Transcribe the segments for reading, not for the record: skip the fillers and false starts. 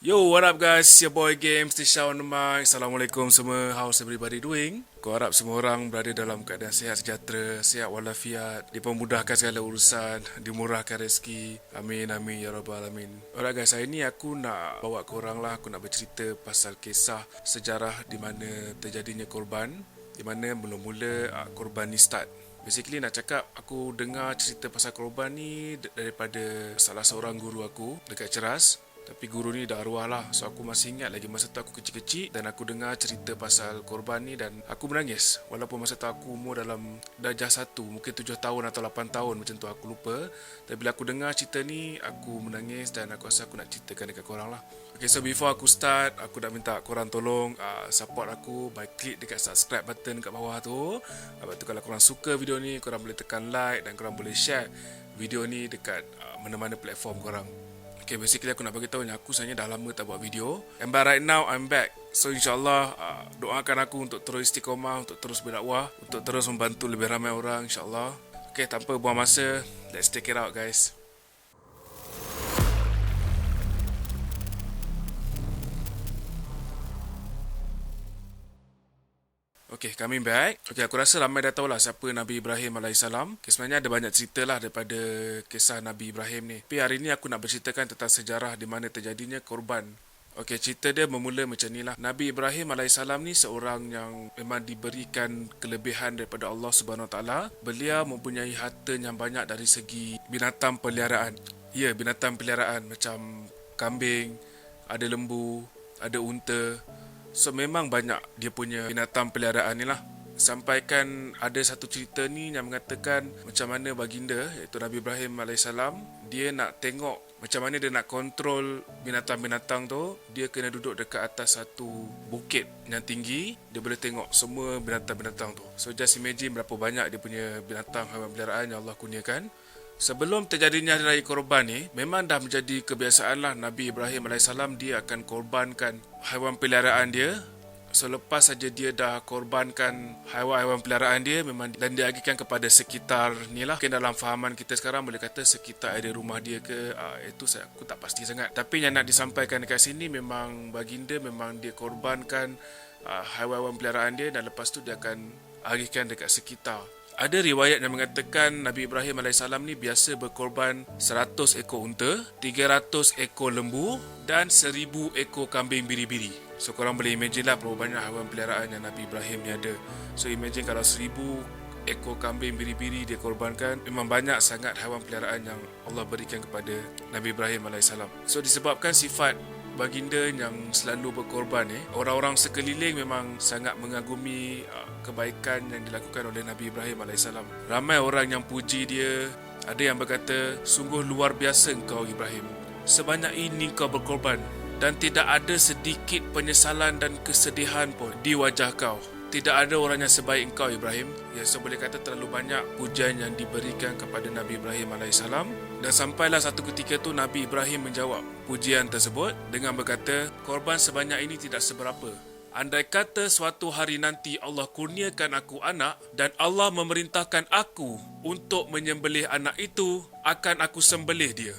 Yo, what up guys? Your boy Games, Tisha on the mic. Assalamualaikum semua. How's everybody doing? Aku harap semua orang berada dalam keadaan sihat sejahtera, sihat walafiat, dipermudahkan segala urusan, dimurahkan rezeki. Amin, amin, ya rabbal alamin. Alright guys, hari ni aku nak bawa korang lah, aku nak bercerita pasal kisah sejarah di mana terjadinya korban, di mana mula-mula korban ni start. Basically nak cakap, aku dengar cerita pasal korban ni daripada salah seorang guru aku dekat Ceras. Tapi guru ni dah arwah lah. So aku masih ingat lagi masa tu aku kecil-kecil dan aku dengar cerita pasal korban ni dan aku menangis. Walaupun masa tu aku umur dalam darjah 1, mungkin 7 tahun atau 8 tahun macam tu, aku lupa. Tapi bila aku dengar cerita ni, aku menangis dan aku rasa aku nak ceritakan dekat korang lah. Okay, so before aku start, aku nak minta korang tolong support aku by klik dekat subscribe button kat bawah tu. Lepas tu kalau korang suka video ni, korang boleh tekan like dan korang boleh share video ni dekat mana-mana platform korang. Okay, basically aku nak bagi tahu yang aku sebenarnya dah lama tak buat video. And by right now I'm back. So insyaAllah doakan aku untuk terus istiqomah, untuk terus berdakwah, untuk terus membantu lebih ramai orang insyaAllah. Okay, tanpa buang masa, let's take it out guys. Okay, coming back. Okay, aku rasa ramai dah tahulah siapa Nabi Ibrahim AS. Okay, sebenarnya ada banyak cerita lah daripada kisah Nabi Ibrahim ni. Tapi hari ni aku nak berceritakan tentang sejarah di mana terjadinya korban. Okay, cerita dia bermula macam ni lah. Nabi Ibrahim AS ni seorang yang memang diberikan kelebihan daripada Allah SWT. Beliau mempunyai harta yang banyak dari segi binatang peliharaan. Ya, binatang peliharaan macam kambing, ada lembu, ada unta. So memang banyak dia punya binatang peliharaan ni lah. Sampaikan ada satu cerita ni yang mengatakan macam mana baginda, iaitu Nabi Ibrahim AS, dia nak tengok macam mana dia nak kontrol binatang-binatang tu. Dia kena duduk dekat atas satu bukit yang tinggi. Dia boleh tengok semua binatang-binatang tu. So just imagine berapa banyak dia punya binatang haiwan peliharaan yang Allah kurniakan. Sebelum terjadinya hari raya korban ni, memang dah menjadi kebiasaan lah Nabi Ibrahim AS dia akan korbankan haiwan peliharaan dia. So lepas saja dia dah korbankan haiwan-haiwan peliharaan dia memang, dan dia agikan kepada sekitar ni lah. Mungkin dalam fahaman kita sekarang boleh kata sekitar area rumah dia ke, itu aku tak pasti sangat. Tapi yang nak disampaikan dekat sini memang baginda memang dia korbankan haiwan-haiwan peliharaan dia dan lepas tu dia akan agihkan dekat sekitar. Ada riwayat yang mengatakan Nabi Ibrahim AS ni biasa berkorban 100 ekor unta, 300 ekor lembu dan 1000 ekor kambing biri-biri. So korang boleh imagine lah berapa banyak haiwan peliharaan yang Nabi Ibrahim ni ada. So imagine kalau 1000 ekor kambing biri-biri dia korbankan, memang banyak sangat haiwan peliharaan yang Allah berikan kepada Nabi Ibrahim AS. So disebabkan sifat baginda yang selalu berkorban orang-orang sekeliling memang sangat mengagumi kebaikan yang dilakukan oleh Nabi Ibrahim AS. Ramai orang yang puji dia. Ada yang berkata, sungguh luar biasa engkau Ibrahim, sebanyak ini kau berkorban dan tidak ada sedikit penyesalan dan kesedihan pun di wajah kau. Tidak ada orang yang sebaik engkau Ibrahim. Ya, so boleh kata terlalu banyak pujian yang diberikan kepada Nabi Ibrahim AS. Dan sampailah satu ketika tu Nabi Ibrahim menjawab pujian tersebut dengan berkata, korban sebanyak ini tidak seberapa. Andai kata suatu hari nanti Allah kurniakan aku anak dan Allah memerintahkan aku untuk menyembelih anak itu, akan aku sembelih dia.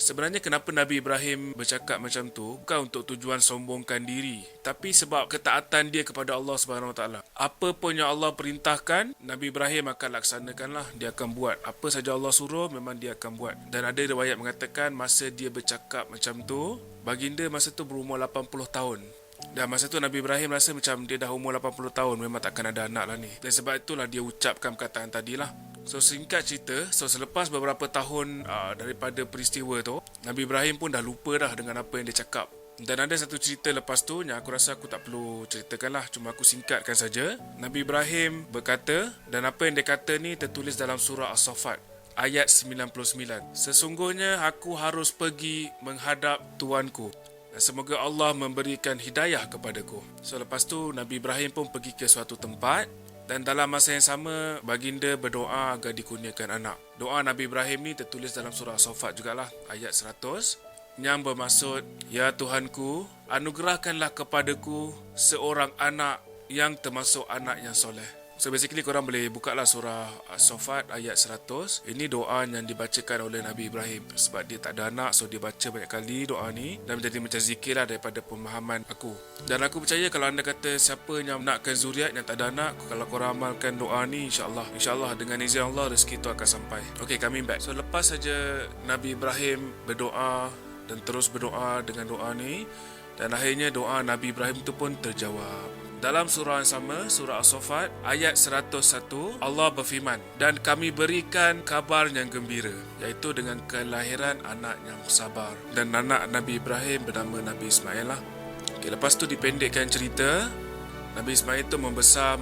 Sebenarnya kenapa Nabi Ibrahim bercakap macam tu bukan untuk tujuan sombongkan diri, tapi sebab ketaatan dia kepada Allah SWT. Apa pun yang Allah perintahkan, Nabi Ibrahim akan laksanakanlah. Dia akan buat apa saja Allah suruh, memang dia akan buat. Dan ada riwayat mengatakan masa dia bercakap macam tu, baginda masa tu berumur 80 tahun. Dan masa tu Nabi Ibrahim rasa macam dia dah umur 80 tahun, memang takkan ada anak lah ni. Dan sebab itulah dia ucapkan perkataan tadilah. So singkat cerita, selepas beberapa tahun daripada peristiwa tu, Nabi Ibrahim pun dah lupa dah dengan apa yang dia cakap. Dan ada satu cerita lepas tu yang aku rasa aku tak perlu ceritakan lah, cuma aku singkatkan saja. Nabi Ibrahim berkata, dan apa yang dia kata ni tertulis dalam surah As-Saffat ayat 99. Sesungguhnya aku harus pergi menghadap Tuanku, dan semoga Allah memberikan hidayah kepadaku. So lepas tu Nabi Ibrahim pun pergi ke suatu tempat. Dan dalam masa yang sama, baginda berdoa agar dikurniakan anak. Doa Nabi Ibrahim ni tertulis dalam surah As-Saffat jugalah, ayat 100. Yang bermaksud, ya Tuhanku, anugerahkanlah kepadaku seorang anak yang termasuk anak yang soleh. So basically korang boleh buka lah surah As-Saffat ayat 100. Ini doa yang dibacakan oleh Nabi Ibrahim. Sebab dia tak ada anak, so dia baca banyak kali doa ni. Dan menjadi macam zikir lah daripada pemahaman aku. Dan aku percaya kalau anda kata siapa yang nakkan zuriat yang tak ada anak, kalau korang amalkan doa ni, InsyaAllah dengan izin Allah rezeki tu akan sampai. Okay, coming back. So lepas saja Nabi Ibrahim berdoa dan terus berdoa dengan doa ni, dan akhirnya doa Nabi Ibrahim tu pun terjawab. Dalam surah yang sama, surah As-Saffat ayat 101, Allah berfirman, dan kami berikan kabar yang gembira, iaitu dengan kelahiran anak yang sabar. Dan anak Nabi Ibrahim bernama Nabi Ismail lah. Okay, lepas tu dipendekkan cerita, Nabi Ismail tu membesar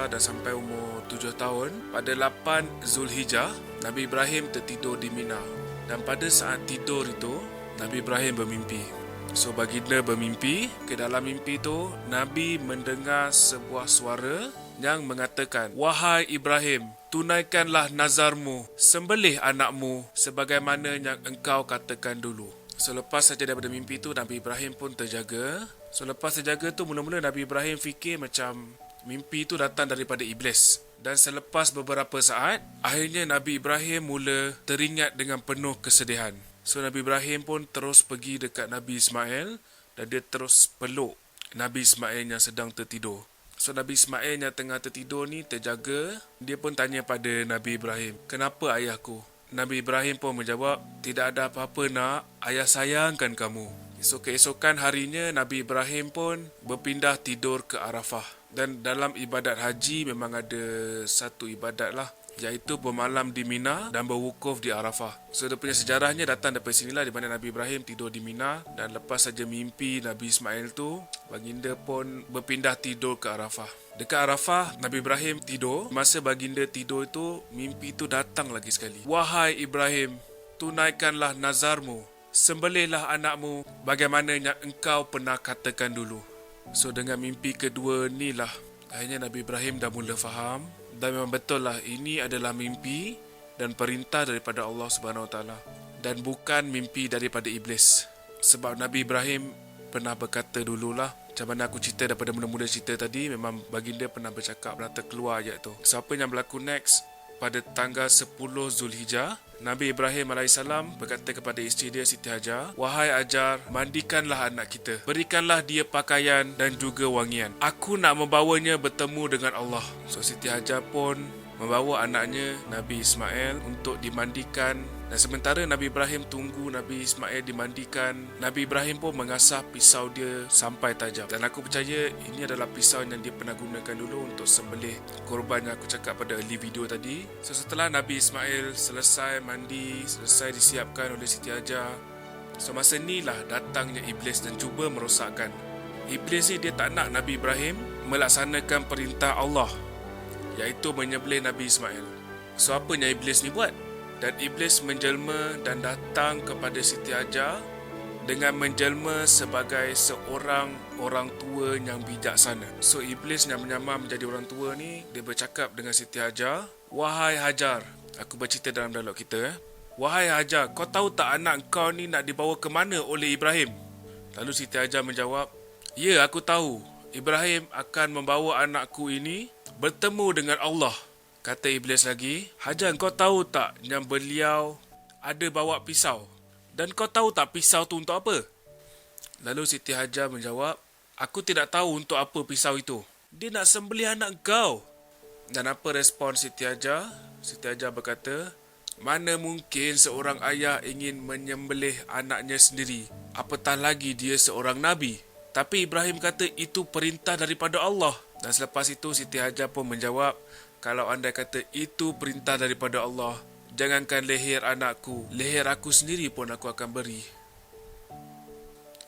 dan sampai umur 7 tahun. Pada 8 Zulhijjah, Nabi Ibrahim tertidur di Mina. Dan pada saat tidur itu, Nabi Ibrahim bermimpi. So baginda bermimpi, ke dalam mimpi tu Nabi mendengar sebuah suara yang mengatakan, wahai Ibrahim, tunaikanlah nazarmu, sembelih anakmu sebagaimana yang engkau katakan dulu. So lepas saja daripada mimpi tu, Nabi Ibrahim pun terjaga. So lepas terjaga tu, mula-mula Nabi Ibrahim fikir macam mimpi tu datang daripada iblis. Dan selepas beberapa saat, akhirnya Nabi Ibrahim mula teringat dengan penuh kesedihan. So Nabi Ibrahim pun terus pergi dekat Nabi Ismail dan dia terus peluk Nabi Ismail yang sedang tertidur. So Nabi Ismail yang tengah tertidur ni terjaga. Dia pun tanya pada Nabi Ibrahim, kenapa ayahku? Nabi Ibrahim pun menjawab, tidak ada apa-apa nak, ayah sayangkan kamu. So keesokan harinya Nabi Ibrahim pun berpindah tidur ke Arafah. Dan dalam ibadat haji memang ada satu ibadat lah, iaitu bermalam di Mina dan berwukuf di Arafah. So dia punya sejarahnya datang daripada sinilah, di mana Nabi Ibrahim tidur di Mina dan lepas saja mimpi Nabi Ismail tu, baginda pun berpindah tidur ke Arafah. Dekat Arafah, Nabi Ibrahim tidur. Masa baginda tidur itu, mimpi itu datang lagi sekali. Wahai Ibrahim, tunaikanlah nazarmu, sembelihlah anakmu bagaimana yang engkau pernah katakan dulu. So dengan mimpi kedua ni lah, akhirnya Nabi Ibrahim dah mula faham. Dan memang betul lah, ini adalah mimpi dan perintah daripada Allah Subhanahu Wa Taala dan bukan mimpi daripada iblis. Sebab Nabi Ibrahim pernah berkata dululah, macam mana aku cerita daripada mula-mula cerita tadi, memang baginda pernah bercakap, pernah terkeluar ayat tu. Siapa yang berlaku next, pada tanggal 10 Zulhijjah, Nabi Ibrahim AS berkata kepada isteri dia Siti Hajar, wahai Hajar, mandikanlah anak kita, berikanlah dia pakaian dan juga wangian. Aku nak membawanya bertemu dengan Allah. So Siti Hajar pun membawa anaknya Nabi Ismail untuk dimandikan. Dan sementara Nabi Ibrahim tunggu Nabi Ismail dimandikan, Nabi Ibrahim pun mengasah pisau dia sampai tajam. Dan aku percaya ini adalah pisau yang dia pernah gunakan dulu untuk sembelih korban yang aku cakap pada early video tadi. So setelah Nabi Ismail selesai mandi, selesai disiapkan oleh Siti Hajar, so masa ni lah datangnya iblis dan cuba merosakkan. Iblis ni dia tak nak Nabi Ibrahim melaksanakan perintah Allah, iaitu menyembelih Nabi Ismail. So apa yang iblis ni buat? Dan iblis menjelma dan datang kepada Siti Hajar dengan menjelma sebagai seorang orang tua yang bijaksana. So iblis yang menyamar menjadi orang tua ni, dia bercakap dengan Siti Hajar, wahai Hajar, aku bercerita dalam dialog kita, wahai Hajar, kau tahu tak anak kau ni nak dibawa ke mana oleh Ibrahim? Lalu Siti Hajar menjawab, ya, aku tahu, Ibrahim akan membawa anakku ini bertemu dengan Allah. Kata iblis lagi, Hajar, kau tahu tak yang beliau ada bawa pisau? Dan kau tahu tak pisau tu untuk apa? Lalu Siti Hajar menjawab, aku tidak tahu untuk apa pisau itu. Dia nak sembelih anak kau. Dan apa respon Siti Hajar? Siti Hajar berkata, mana mungkin seorang ayah ingin menyembelih anaknya sendiri, apatah lagi dia seorang Nabi. Tapi Ibrahim kata itu perintah daripada Allah. Dan selepas itu Siti Hajar pun menjawab, kalau anda kata itu perintah daripada Allah, jangankan leher anakku, leher aku sendiri pun aku akan beri.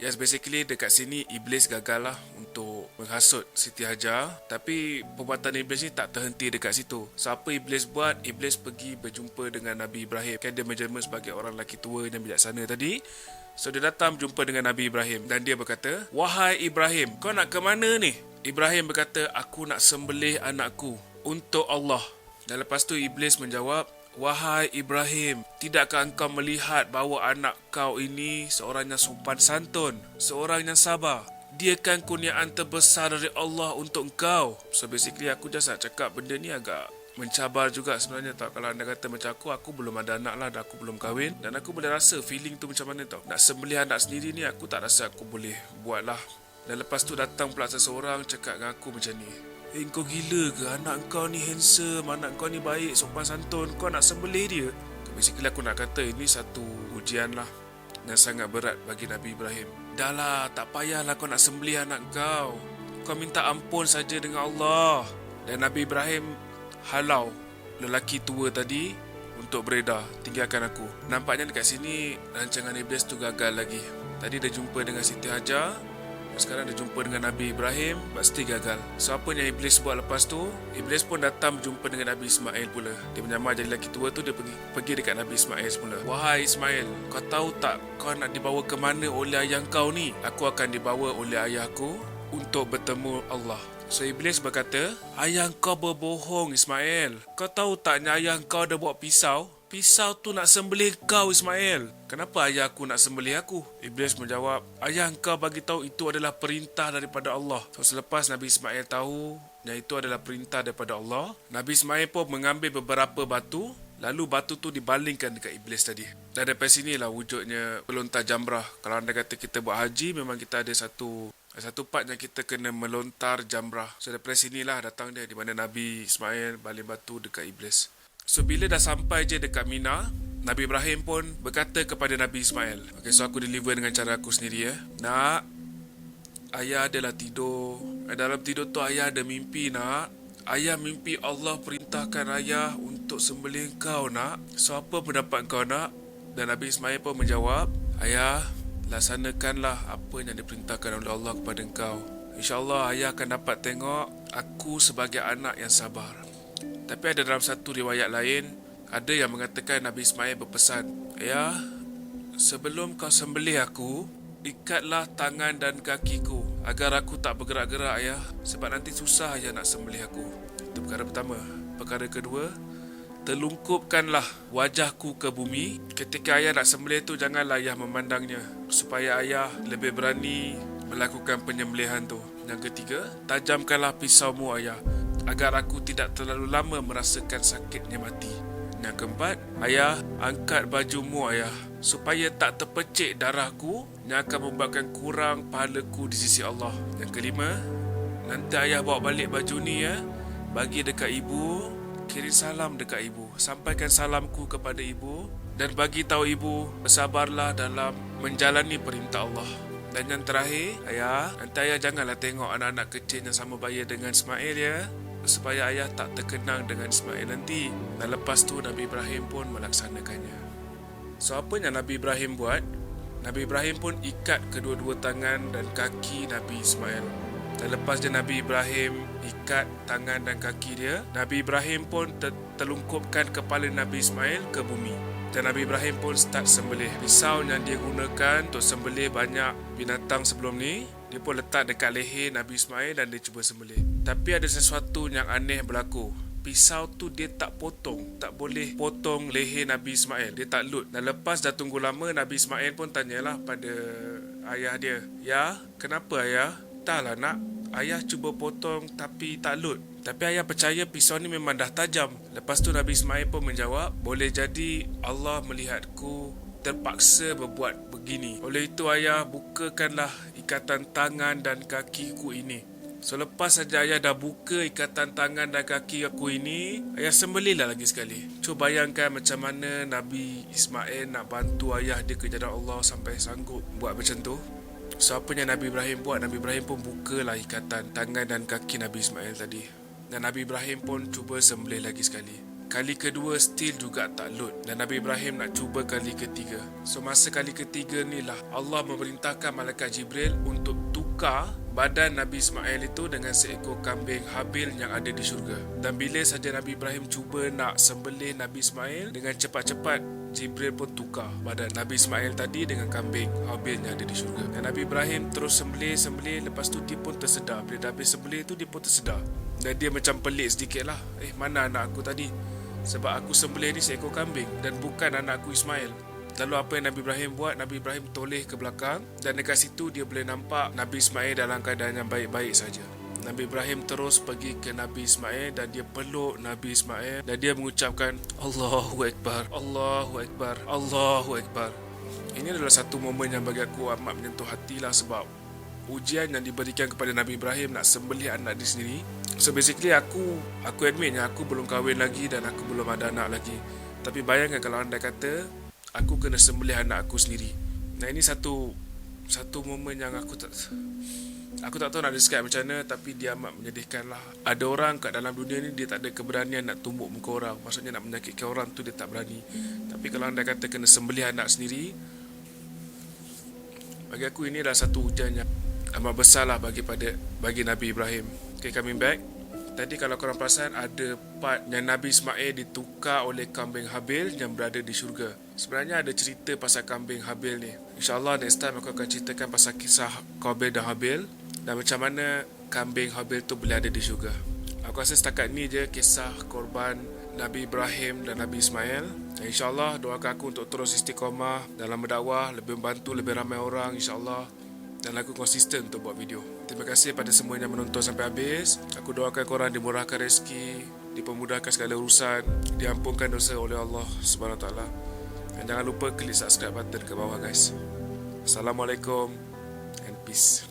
Yes, basically dekat sini iblis gagal lah untuk menghasut Siti Hajar. Tapi perbuatan iblis ni tak terhenti dekat situ. So apa iblis buat? Iblis pergi berjumpa dengan Nabi Ibrahim. Kan dia menjelma sebagai orang lelaki tua dan bijaksana tadi. So dia datang berjumpa dengan Nabi Ibrahim dan dia berkata, wahai Ibrahim, kau nak ke mana ni? Ibrahim berkata, aku nak sembelih anakku untuk Allah. Dan lepas tu iblis menjawab, wahai Ibrahim, tidakkah engkau melihat bahawa anak kau ini seorang yang sopan santun, seorang yang sabar? Dia kan kurniaan terbesar dari Allah untuk engkau. So basically aku just nak cakap benda ni agak mencabar juga sebenarnya tau. Kalau anda kata macam aku belum ada anak lah dan aku belum kahwin, dan aku boleh rasa feeling tu macam mana tau. Nak sembelih anak sendiri ni aku tak rasa aku boleh buat lah. Dan lepas tu datang pula seseorang cakap dengan aku macam ni, kau gila ke? Anak kau ni handsome, anak kau ni baik, sopan santun, kau nak sembelih dia? Basically aku nak kata ini satu ujian lah yang sangat berat bagi Nabi Ibrahim. Dah lah, tak payahlah kau nak sembelih anak kau. Kau minta ampun saja dengan Allah. Dan Nabi Ibrahim halau lelaki tua tadi untuk beredar, tinggalkan aku. Nampaknya dekat sini rancangan iblis tu gagal lagi. Tadi dia jumpa dengan Siti Hajar, sekarang dia jumpa dengan Nabi Ibrahim, pasti gagal. So apa yang iblis buat lepas tu? Iblis pun datang berjumpa dengan Nabi Ismail pula. Dia menyamar jadi lelaki tua tu, dia pergi dekat Nabi Ismail semula. Wahai Ismail, kau tahu tak kau nak dibawa ke mana oleh ayah kau ni? Aku akan dibawa oleh ayahku untuk bertemu Allah. So iblis berkata, ayah kau berbohong Ismail. Kau tahu tak ayah kau dah bawa pisau? Pisau tu nak sembelih kau Ismail. Kenapa ayah aku nak sembelih aku? Iblis menjawab, ayah kau bagi tahu itu adalah perintah daripada Allah. So selepas Nabi Ismail tahu yang itu adalah perintah daripada Allah, Nabi Ismail pun mengambil beberapa batu, lalu batu tu dibalingkan dekat iblis tadi. Dan daripada sinilah wujudnya melontar jamrah. Kalau anda kata kita buat haji, memang kita ada satu part yang kita kena melontar jamrah. So daripada sinilah datang dia, di mana Nabi Ismail baling batu dekat iblis. So bila dah sampai je dekat Mina, Nabi Ibrahim pun berkata kepada Nabi Ismail, okay, so aku deliver dengan cara aku sendiri ya. Nak, ayah adalah tidur. Dalam tidur tu ayah ada mimpi nak. Ayah mimpi Allah perintahkan ayah untuk sembelih kau nak. So apa pendapat kau nak? Dan Nabi Ismail pun menjawab, ayah, laksanakanlah apa yang diperintahkan oleh Allah kepada engkau. InsyaAllah ayah akan dapat tengok aku sebagai anak yang sabar. Tapi ada dalam satu riwayat lain, ada yang mengatakan Nabi Ismail berpesan, ayah, sebelum kau sembelih aku, ikatlah tangan dan kakiku agar aku tak bergerak-gerak ayah, sebab nanti susah ayah nak sembelih aku. Itu perkara pertama. Perkara kedua, telungkupkanlah wajahku ke bumi. Ketika ayah nak sembelih tu, janganlah ayah memandangnya, supaya ayah lebih berani melakukan penyembelihan tu. Yang ketiga, tajamkanlah pisaumu ayah, agar aku tidak terlalu lama merasakan sakitnya mati. Yang keempat, ayah, angkat bajumu ayah, supaya tak terpecik darahku yang akan membuatkan kurang pahalaku di sisi Allah. Yang kelima, nanti ayah bawa balik baju ni ya, bagi dekat ibu, kirim salam dekat ibu, sampaikan salamku kepada ibu, dan bagi tahu ibu bersabarlah dalam menjalani perintah Allah. Dan yang terakhir, ayah, nanti ayah janganlah tengok anak-anak kecil yang sama bahaya dengan Ismail ya, supaya ayah tak terkenang dengan Ismail nanti. Dan lepas tu Nabi Ibrahim pun melaksanakannya. So apa yang Nabi Ibrahim buat? Nabi Ibrahim pun ikat kedua-dua tangan dan kaki Nabi Ismail. Dan lepas je Nabi Ibrahim ikat tangan dan kaki dia, Nabi Ibrahim pun terlungkupkan kepala Nabi Ismail ke bumi. Dan Nabi Ibrahim pun start sembelih. Pisau yang dia gunakan untuk sembelih banyak binatang sebelum ni, dia pun letak dekat leher Nabi Ismail dan dia cuba sembelih. Tapi ada sesuatu yang aneh berlaku. Pisau tu dia tak potong, tak boleh potong leher Nabi Ismail. Dia tak lut. Dan lepas dah tunggu lama, Nabi Ismail pun tanyalah pada ayah dia, ya, kenapa ayah? Tak lah nak, ayah cuba potong tapi tak lut. Tapi ayah percaya pisau ni memang dah tajam. Lepas tu Nabi Ismail pun menjawab, boleh jadi Allah melihatku terpaksa berbuat begini. Oleh itu ayah, bukakanlah ikatan tangan dan kakiku ini. So lepas saja ayah dah buka ikatan tangan dan kaki aku ini, ayah sembelihlah lagi sekali. Cuba bayangkan macam mana Nabi Ismail nak bantu ayah dia ke jalan Allah sampai sanggup buat macam tu. So apa yang Nabi Ibrahim buat? Nabi Ibrahim pun bukalah ikatan tangan dan kaki Nabi Ismail tadi. Dan Nabi Ibrahim pun cuba sembelih lagi sekali. Kali kedua still juga tak lut. Dan Nabi Ibrahim nak cuba kali ketiga. So masa kali ketiga ni lah Allah memerintahkan Malaikat Jibril untuk tukar badan Nabi Ismail itu dengan seekor kambing Habil yang ada di syurga. Dan bila saja Nabi Ibrahim cuba nak sembelih Nabi Ismail, dengan cepat-cepat Jibril pun tukar badan Nabi Ismail tadi dengan kambing Habil yang ada di syurga. Dan Nabi Ibrahim terus sembelih. Lepas tu dia pun tersedar. Bila dah habis sembelih tu, dia pun tersedar. Dan dia macam pelik sedikit lah. Mana anak aku tadi? Sebab aku sembelih ni seekor kambing dan bukan anak aku Ismail. Lalu apa yang Nabi Ibrahim buat? Nabi Ibrahim toleh ke belakang dan dekat situ dia boleh nampak Nabi Ismail dalam keadaan yang baik-baik saja. Nabi Ibrahim terus pergi ke Nabi Ismail dan dia peluk Nabi Ismail dan dia mengucapkan Allahu Akbar, Allahu Akbar, Allahu Akbar. Ini adalah satu momen yang bagi aku amat menyentuh hati lah, sebab ujian yang diberikan kepada Nabi Ibrahim nak sembelih anak dia sendiri. So basically aku admit aku belum kahwin lagi dan aku belum ada anak lagi. Tapi bayangkan kalau anda kata aku kena sembelih anak aku sendiri. Nah, ini satu momen yang aku tak tahu nak describe macam mana, tapi dia amat menyedihkan lah. Ada orang kat dalam dunia ni dia tak ada keberanian nak tumbuk muka orang. Maksudnya nak menyakitkan orang tu dia tak berani. Tapi kalau anda kata kena sembelih anak sendiri, bagi aku ini adalah satu ujian yang amat besar lah bagi Nabi Ibrahim. Okay, coming back. Tadi kalau korang perasan ada part yang Nabi Ismail ditukar oleh kambing Habil yang berada di syurga. Sebenarnya ada cerita pasal kambing Habil ni. InsyaAllah next time aku akan ceritakan pasal kisah Qabil dan Habil dan macam mana kambing Habil tu boleh ada di syurga. Aku rasa setakat ni je kisah korban Nabi Ibrahim dan Nabi Ismail. Dan InsyaAllah doakan aku untuk terus istiqamah dalam berdakwah, lebih membantu lebih ramai orang insyaAllah. Dan aku konsisten untuk buat video. Terima kasih pada semua yang menonton sampai habis. Aku doakan korang dimurahkan rezeki, dipermudahkan segala urusan, diampunkan dosa oleh Allah SWT. Dan jangan lupa klik subscribe button ke bawah guys. Assalamualaikum and peace.